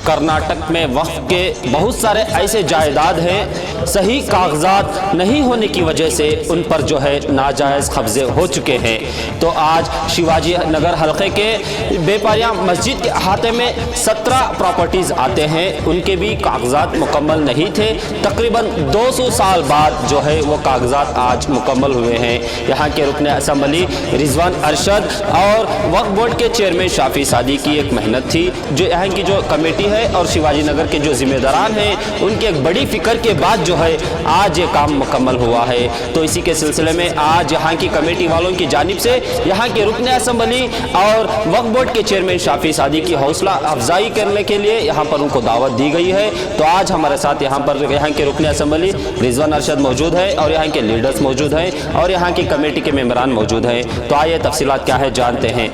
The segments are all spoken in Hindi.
कर्नाटक में वक्फ के बहुत सारे ऐसे जायदाद हैं, सही कागजात नहीं होने की वजह से उन पर जो है नाजायज़ कब्ज़े हो चुके हैं। तो आज शिवाजी नगर हलके के बेपारिया मस्जिद के अहाते में 17 प्रॉपर्टीज़ आते हैं, उनके भी कागजात मुकम्मल नहीं थे। तकरीबन 200 साल बाद जो है वो कागजात आज मुकम्मल हुए हैं। यहाँ के रुकन असम्बली रिजवान अरशद और वक्फ बोर्ड के चेयरमैन शाफी सादी की एक मेहनत थी, जो यहाँ की जो कमेटी है और शिवाजी नगर के जो जिम्मेदारान हैं उनकी एक बड़ी फिक्र के बाद जो है आज ये काम मुकम्मल हुआ है। तो इसी के सिलसिले में आज यहाँ की कमेटी वालों की जानिब से यहाँ के रुकन असम्बली और वक्फ बोर्ड के चेयरमैन शाफी सादी की हौसला अफजाई करने के लिए यहाँ पर उनको दावत दी गई है। तो आज हमारे साथ यहाँ के रुकन असम्बली रिजवान अरशद मौजूद है और यहाँ के लीडर्स मौजूद हैं और यहाँ की कमेटी के मेंबरान मौजूद हैं। तो आइए तफसीलात क्या है जानते हैं।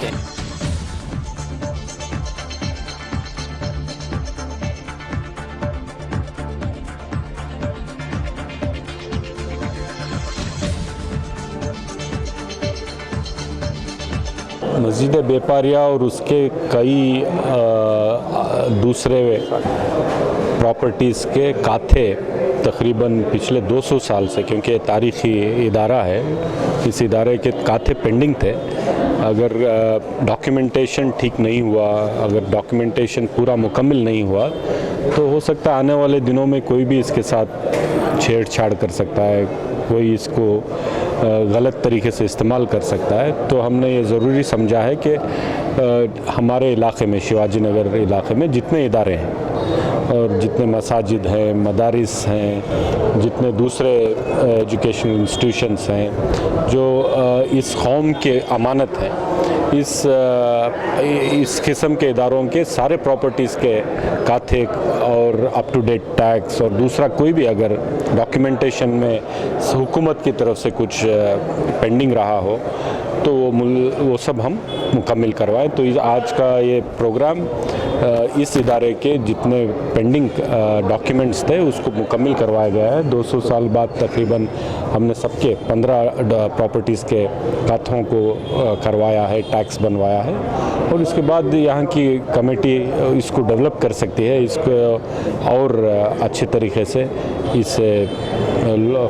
मस्जिद बेपारिया और उसके कई दूसरे प्रॉपर्टीज़ के काथे तकरीबन पिछले 200 साल से, क्योंकि तारीख़ी इदारा है, इस इदारे के काथे पेंडिंग थे। अगर डॉक्यूमेंटेशन ठीक नहीं हुआ, अगर डॉक्यूमेंटेशन पूरा मुकम्मल नहीं हुआ, तो हो सकता है आने वाले दिनों में कोई भी इसके साथ छेड़छाड़ कर सकता है, कोई इसको गलत तरीके से इस्तेमाल कर सकता है। तो हमने ये ज़रूरी समझा है कि हमारे इलाके में, शिवाजी नगर इलाके में जितने इदारे हैं और जितने मसाजिद हैं, मदारिस हैं, जितने दूसरे एजुकेशनल इंस्टीट्यूशंस हैं जो इस कौम के अमानत हैं, इस किस्म के इदारों के सारे प्रॉपर्टीज़ के काथे और अप टू डेट टैक्स और दूसरा कोई भी अगर डॉक्यूमेंटेशन में हुकूमत की तरफ से कुछ पेंडिंग रहा हो तो वो सब हम मुकम्मल करवाएं। तो आज का ये प्रोग्राम इस इदारे के जितने पेंडिंग डॉक्यूमेंट्स थे उसको मुकम्मल करवाया गया है। 200 साल बाद तकरीबन हमने सबके 15 प्रॉपर्टीज़ के काथों को करवाया है, टैक्स बनवाया है और इसके बाद यहाँ की कमेटी इसको डेवलप कर सकती है, इसको और अच्छे तरीके से इस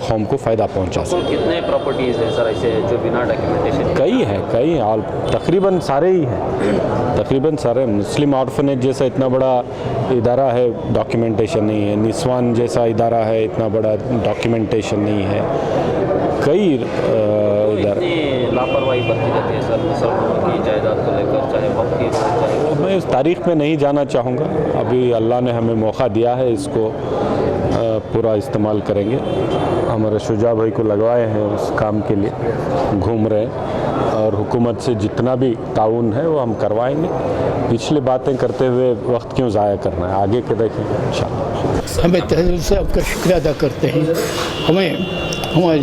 कौम को फ़ायदा पहुँचा सकती है। कितने प्रॉपर्टीज़ हैं सर ऐसे जो बिना डॉक्यूमेंटेशन? कई हैं, तकरीबन सारे ही हैं, तकरीबन सारे। मुस्लिम ऑर्फनेज जैसा इतना बड़ा इदारा है, डॉक्यूमेंटेशन नहीं है। निस्वान जैसा इदारा है, इतना बड़ा डॉक्यूमेंटेशन नहीं है। कई इदारा लापरवाही बरती जाती है सर मुसलमानों की जायदाद को लेकर, चाहे वक्त की, चाहे। मैं इस तारीख़ में नहीं जाना चाहूँगा। अभी अल्लाह ने हमें मौका दिया है, इसको पूरा इस्तेमाल करेंगे। हमारे शुजा भाई को लगवाए हैं उस काम के लिए, घूम रहे हैं और हुकूमत से जितना भी ताउन है वो हम करवाएंगे। पिछली बातें करते हुए वक्त क्यों ज़ाया करना है, आगे के देखेंगे इंशाअल्लाह। हमें तहे दिल से आपका शुक्रिया अदा करते हैं। हमारे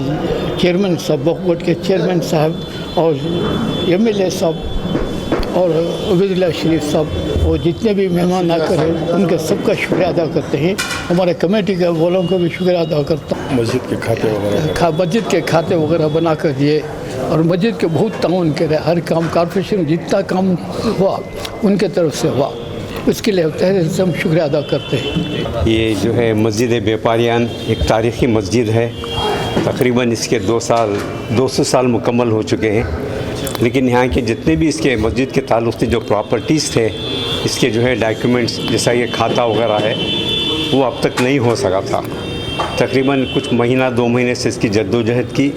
चेयरमैन साहब, वक्फ बोर्ड के चेयरमैन साहब और MLA साहब और उबैदुल्लाह शरीफ साहब और जितने भी मेहमान आकर हैं उनके सबका शुक्रिया अदा करते हैं। हमारे कमेटी के वालों को भी शुक्रिया अदा करता हूँ। मस्जिद के खाते वगैरह बना कर दिए और मस्जिद के बहुत ताउन करे, हर काम कॉर्पोरेशन जितना काम हुआ उनके तरफ से हुआ, उसके लिए तहे दिल से हम शुक्रिया अदा करते हैं। ये जो है मस्जिद बेपारियान एक तारीख़ी मस्जिद है। तकरीबन इसके 200 साल मुकम्मल हो चुके हैं, लेकिन यहाँ के जितने भी इसके मस्जिद के ताल्लुक़ से जो प्रॉपर्टीज़ थे, इसके जो है डॉक्यूमेंट्स जैसा ये खाता वगैरह है वो अब तक नहीं हो सका था। तकरीबन कुछ महीना 2 महीने से इसकी जद्दोजहद की,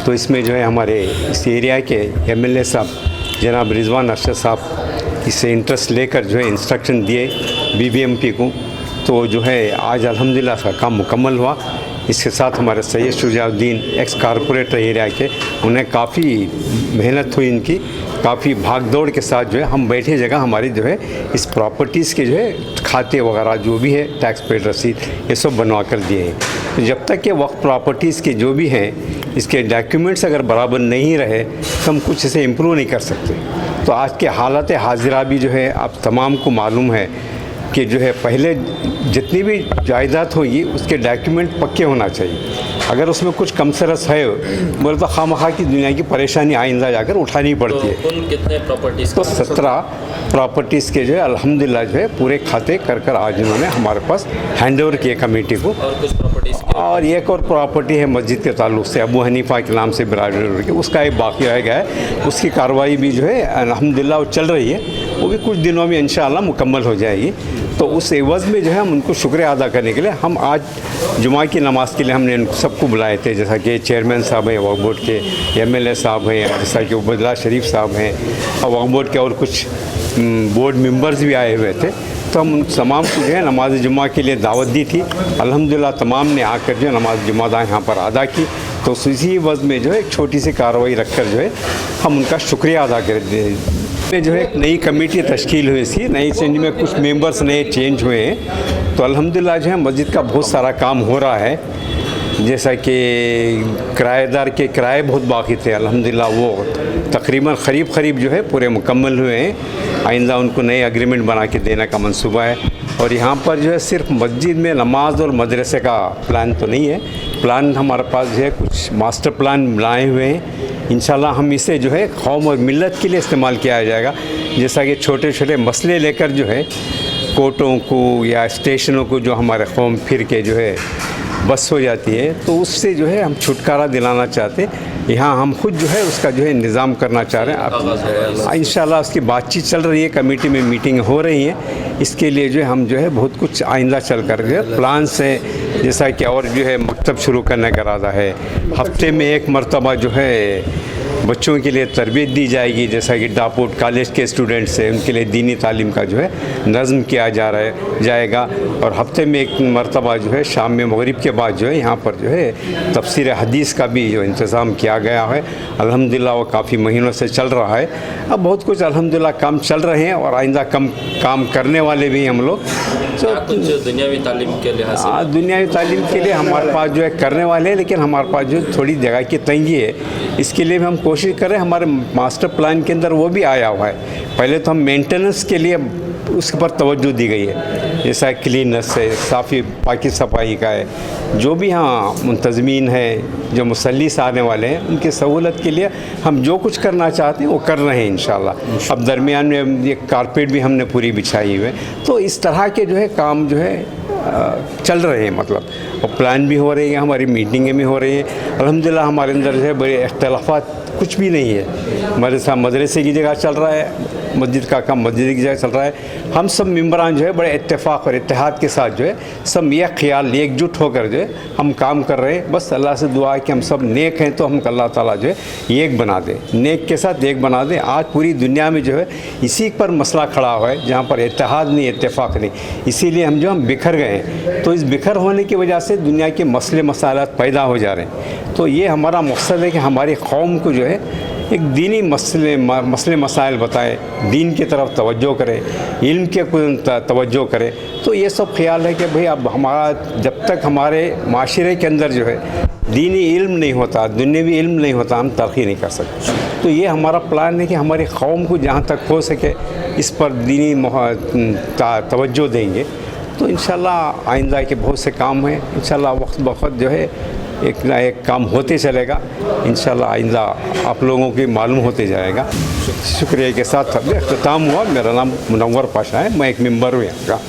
तो इसमें जो है हमारे इस एरिया के MLA साहब जनाब रिजवान अरशद साहब इससे इंटरेस्ट लेकर जो है इंस्ट्रक्शन दिए BBMP को, तो जो है आज अल्हम्दुलिल्लाह का काम मुकम्मल हुआ। इसके साथ हमारे Syed Shujauddin x corporator area के, उन्हें काफ़ी मेहनत हुई, इनकी काफ़ी भाग दौड़ के साथ जो है हम बैठे जगह हमारी जो है इस प्रॉपर्टीज़ के जो है खाते वगैरह जो भी है टैक्स पेड रसीद ये सब बनवा कर दिए हैं। तो जब तक कि वक्त प्रॉपर्टीज़ के जो भी हैं इसके डॉक्यूमेंट्स अगर बराबर नहीं रहे तो हम कुछ इसे इम्प्रूव नहीं कर सकते। तो आज के हालत हाजिरा भी जो है आप तमाम को मालूम है कि जो है पहले जितनी भी जायदाद होगी उसके डॉक्यूमेंट पक्के होना चाहिए। अगर उसमें कुछ कम सरस है बोले तो खामखा की दुनिया की परेशानी आइंदा जाकर उठानी पड़ती है। कुल कितने प्रॉपर्टीज तो 17 प्रॉपर्टीज़ के जो है अल्हम्दुलिल्लाह जो है पूरे खाते कर आज उन्होंने हमारे पास हैंड ओवर किए कमेटी को। और कुछ प्रॉपर्टीज और एक और प्रॉपर्टी है मस्जिद के ताल्लुक से अबू हनीफा के नाम से बिरादरी के, उसका एक बाकी रह गया है, उसकी कार्रवाई भी जो है अल्हम्दुलिल्लाह वो चल रही है, वो भी कुछ दिनों में इंशाअल्लाह मुकम्मल हो जाएगी। तो उस एवज़ में जो है हम उनको शुक्रिया अदा करने के लिए हम आज जुमा की नमाज़ के लिए हमने उन सबको बुलाए थे, जैसा कि चेयरमैन साहब हैं वक्फ बोर्ड के, MLA साहब हैं, जैसा कि उबैदुल्लाह शरीफ साहब हैं, और वक्फ बोर्ड के और कुछ बोर्ड मेंबर्स भी आए हुए थे। तो हम उन तमाम को जो है नमाज जुमा के लिए दावत दी थी। अल्हम्दुलिल्लाह तमाम ने आकर जो है नमाज जुमा यहाँ पर अदा की। तो इसी वज़ में जो है एक छोटी सी कार्रवाई रखकर जो है हम उनका शुक्रिया अदा कर में जो है एक नई कमेटी तश्कील हुई थी, नई चेंज में कुछ मेंबर्स नए चेंज हुए हैं। तो अल्हम्दुलिल्लाह जो है मस्जिद का बहुत सारा काम हो रहा है, जैसा कि किराएदार के किराए बहुत बाकी थे, अल्हम्दुलिल्लाह वो तकरीबन करीब जो है पूरे मुकम्मल हुए हैं। आइंदा उनको नए एग्रीमेंट बना के देने का मंसूबा है। और यहाँ पर जो है सिर्फ मस्जिद में नमाज और मदरसे का प्लान तो नहीं है, प्लान हमारे पास जो है कुछ मास्टर प्लान लाए हुए हैं। इंशाल्लाह हम इसे जो है कौम और मिल्लत के लिए इस्तेमाल किया जाएगा। जैसा कि छोटे छोटे मसले लेकर जो है कोर्टों को या स्टेशनों को जो हमारे कौम फिर के जो है बस हो जाती है, तो उससे जो है हम छुटकारा दिलाना चाहते हैं। यहाँ हम खुद जो है उसका जो है निज़ाम करना चाह रहे हैं। इंशाल्लाह उसकी बातचीत चल रही है, कमेटी में मीटिंग हो रही है। इसके लिए जो है हम जो है बहुत कुछ आइंदा चल कर जो है प्लान से, जैसा कि और जो है मकतब शुरू करने का इरादा है। हफ्ते में एक मरतबा जो है बच्चों के लिए तरबियत दी जाएगी, जैसा कि डापोट कॉलेज के स्टूडेंट्स हैं उनके लिए दीनी तालीम का जो है नज़म किया जाएगा। और हफ्ते में एक मरतबा जो है शाम में मगरिब के बाद जो है यहाँ पर जो है तफसीर हदीस का भी जो इंतज़ाम किया गया है। अल्हम्दुलिल्लाह वो काफ़ी महीनों से चल रहा है। अब बहुत कुछ अल्हम्दुलिल्लाह काम चल रहे हैं और आइंदा काम करने वाले भी हम लोग। तो कुछ दुनियावी तालीम के लिहाज से दुनियावी तालीम के लिए हमारे पास जो है करने वाले हैं, लेकिन हमारे पास जो थोड़ी जगह की तंगी है, इसके लिए भी हम कोशिश कर रहे हैं। हमारे मास्टर प्लान के अंदर वो भी आया हुआ है। पहले तो हम मेंटेनेंस के लिए उसके पर तवज्जो दी गई है, जैसा क्लीननेस है, साफ़ी पाकी सफाई का है, जो भी यहाँ मुंतज़मीन है, जो मुसल्लिस आने वाले हैं, उनकी सहूलत के लिए हम जो कुछ करना चाहते हैं वो कर रहे हैं इंशाल्लाह। अब दरमियान में ये कारपेट भी हमने पूरी बिछाई हुई है। तो इस तरह के जो है काम जो है चल रहे हैं, मतलब और प्लान भी हो रही है, हमारी मीटिंगें भी हो रही हैं। अल्हम्दुलिल्लाह हमारे अंदर जो है बड़े इख्तलाफात कुछ भी नहीं है। मदरसे की जगह चल रहा है, मस्जिद का काम मस्जिद की जगह चल रहा है। हम सब मेंबरान जो है बड़े इत्तेफाक और इत्तेहाद के साथ जो है सब एक ख्याल एकजुट होकर जो है हम काम कर रहे हैं। बस अल्लाह से दुआ है कि हम सब नेक हैं तो हम अल्लाह ताला जो है एक बना दे, नेक के साथ एक बना दे। आज पूरी दुनिया में जो है इसी पर मसला खड़ा हुआ है, जहाँ पर इत्तेहाद नहीं, इत्तेफाक नहीं। इसीलिए हम बिखर गए हैं। तो इस बिखर होने की वजह से दुनिया के मसले मसाइलात पैदा हो जा रहे हैं। तो ये हमारा मकसद है कि हमारी कौम को जो है एक दीनी मसले मसाइल बताए, दीन की तरफ तवज्जो करें, इल्म के तवज्जो करें। तो ये सब ख्याल है कि भाई अब हमारा जब तक हमारे माशरे के अंदर जो है दीनी इल्म नहीं होता, दुनियावी इल्म नहीं होता, हम तरक्की नहीं कर सकते। तो ये हमारा प्लान है कि हमारी कौम को जहाँ तक हो सके इस पर दीनी तवज्जो देंगे। तो इंशाल्लाह आइंदा के बहुत से काम हैं, इंशाल्लाह वक्त बवक्त जो है एक ना एक काम होते चलेगा। इंशाल्लाह आइंदा आप लोगों की मालूम होते जाएगा। शुक्रिया के साथ अख्ताम हुआ। मेरा नाम मुनव्वर पाशा है, मैं एक मेंबर हूँ यहाँ का।